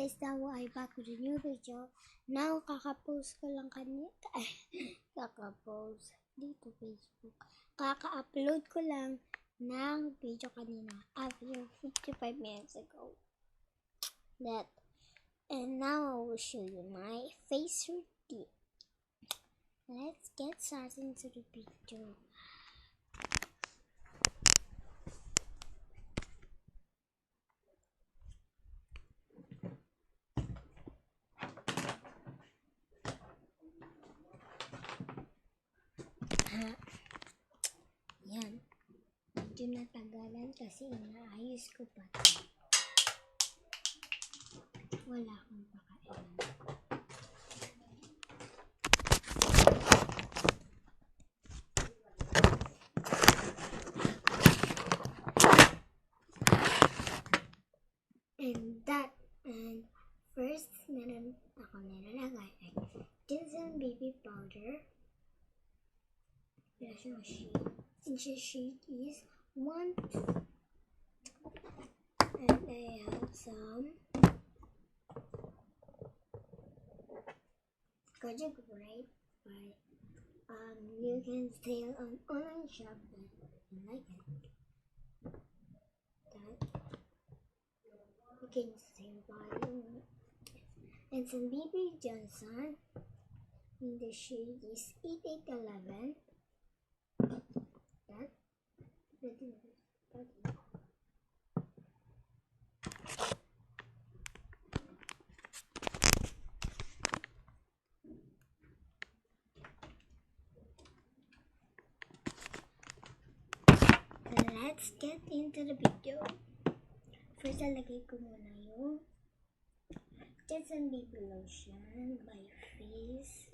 guys, now I back with a new video. Now, kaka-post ko lang kanina. Kaka-post dito Facebook. Kaka-upload ko lang ng video kanina after 55 minutes ago. And now I will show you my face routine. Let's get started into the video. Yan. Medyo natagalan kasi inaayos ko pa. Wala akong pakailan. And first, meron ako nilalagay ay Jensen baby powder. There's no sheet. And the sheet is 1, 2. And I have some Kojic Bright by you can sell on online shop and like it. That you can sell by and some BB Johnson. And the shade is 8811. Let's get into the video. First, lalagay ko muna yung Jensen Baby Lotion by Face.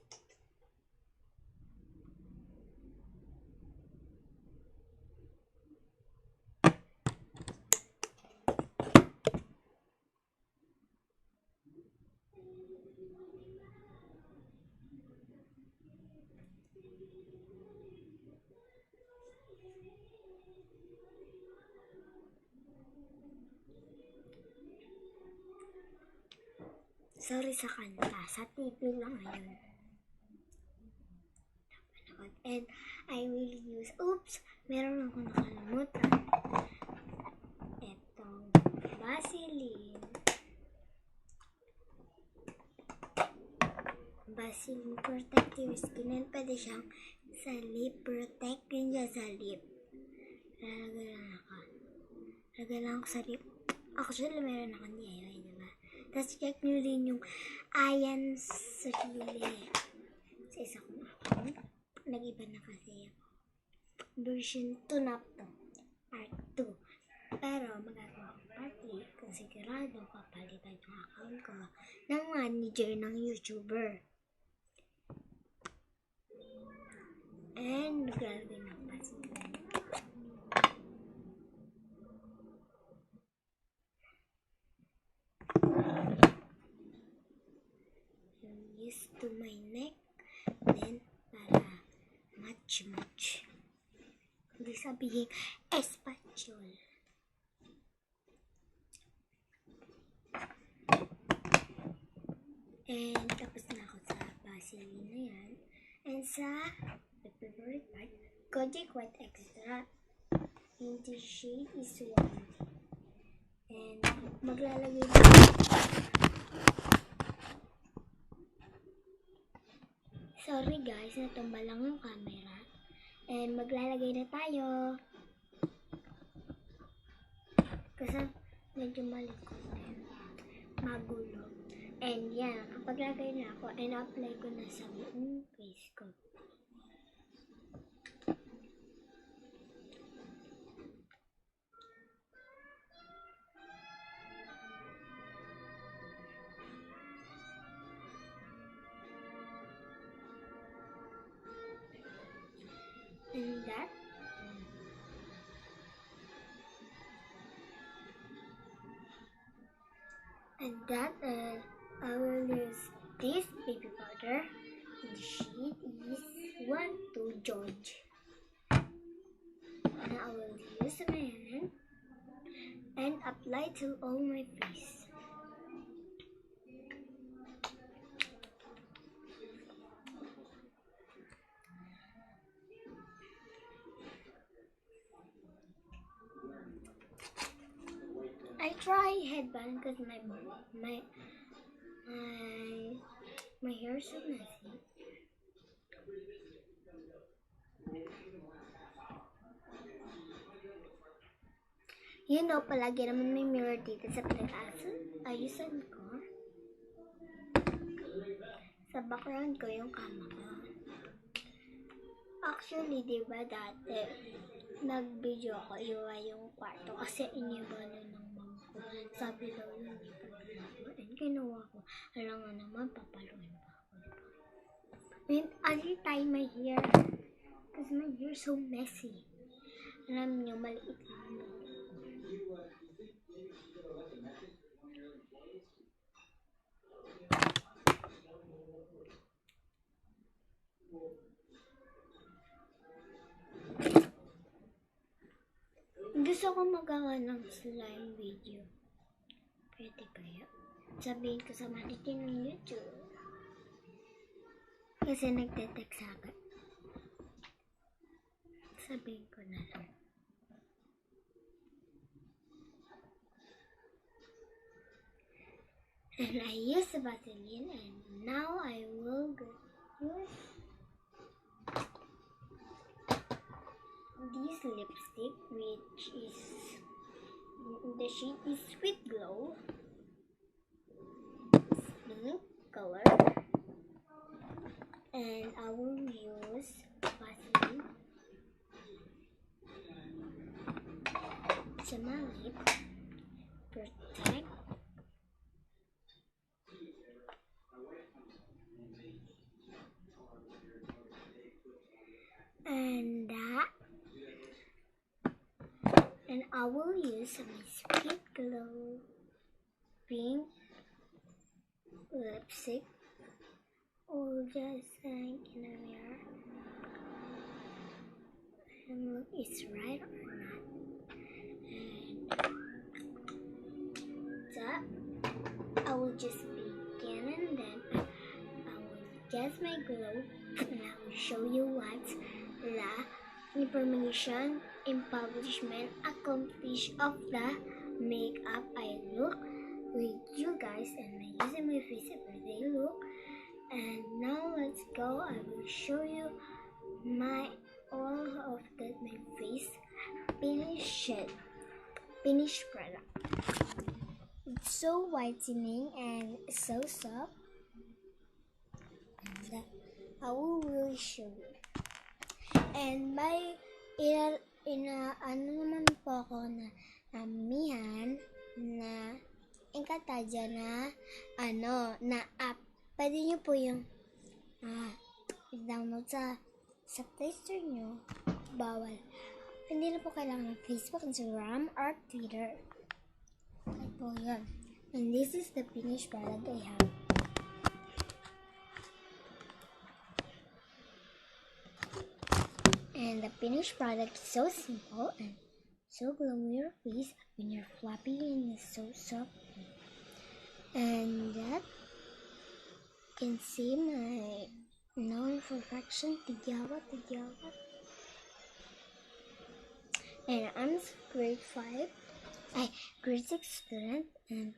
Sorry sa kanta, sa TV lang ngayon. And I will use, meron ako nakalimutan. Etong Vaseline Protective Skin. And pwede siyang sa lip, protect din siya sa lip. Lagay lang ako sa lip. Actually, meron ako niya. Tapos check nyo din yung Ayan Sarili. Sa isa kong account. Nag-iba na kasi ako. Version 2 na to. Part 2. Pero magagawa ko part 3 kung sigurado papalitan yung account ko ng manager ng YouTuber. And maglalagay na ako kasi. To my neck, then para match. Hindi sabihin espatule. And tapos na ako sa Vaseline na yan. And sa the favorite part, Kojic White Extra. And the shade is 1. And maglalagay na sorry guys, natumba lang yung camera. And maglalagay na tayo. Kasi medyo malikot din. Magulo. And yan, kapag lagay na ako, and apply ko na sa buong face ko. And that I will use this baby powder. And the shade is 1 to George. And I will use my hand and apply to all my face. try headband because my hair is so messy. You know, palagi naman may mirror dito sa ayusan ko. Sa background ko yung kama ko. Actually, diba dati, nag-video ako, iwa yung kwarto kasi iniba na ng mom ko. Sabi daw yun, and ginawa ko. Alam nga naman, papaluin pa ako. And I'll tie my hair because my hair is so messy. Alam niyo, maliit lang. Gusto ko magawa ng slime video. Pwede kaya? Sabihin ko sa malitin ng YouTube. Kasi nagte-text sa akin. Sabihin ko na lang. And I use the Vaseline, and now I will go use this lipstick, which is the shade is Sweet Glow. It's pink color, and I will use Vaseline to my lip, protect. And I will use my Sweet Glow pink lipstick, or just like in a mirror and look it's right or not. And that I will just begin, and then I will get my glow, and I will show you what the information and publishment accomplish of the makeup I look with you guys, and I using my face everyday look. And now let's go. I will show you my all of my face finished product. It's so whitening and so soft, and I will really show you. And by ano naman po ako na amihan na Encantadia na na app. Pwede nyo po yung download sa Play Store nyo. Bawal. Hindi na po kailangan ng Facebook, Instagram, or Twitter. Okay po yun. And this is the finished product I have. And the finished product is so simple and so glowy your face when you're flappy, and it's so soft. And that can see my non-perfection tigawat. And I'm grade 5, grade 6 student, and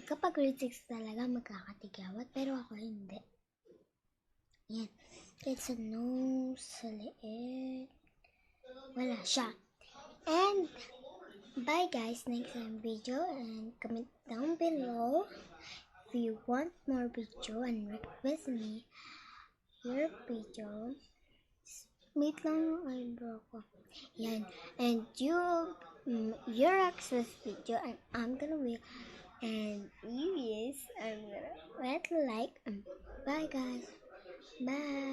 kapag grade 6 talaga magkakatigawat, pero ako hindi. Yan. It's a nose sa liit. Wala siya. And bye guys, next time video, and comment down below if you want more video and request me your video. Wait lang yung eyebrow ko. Yan. And your access video, and I'm gonna wait. And you guys, I'm gonna like. Bye guys. Bye.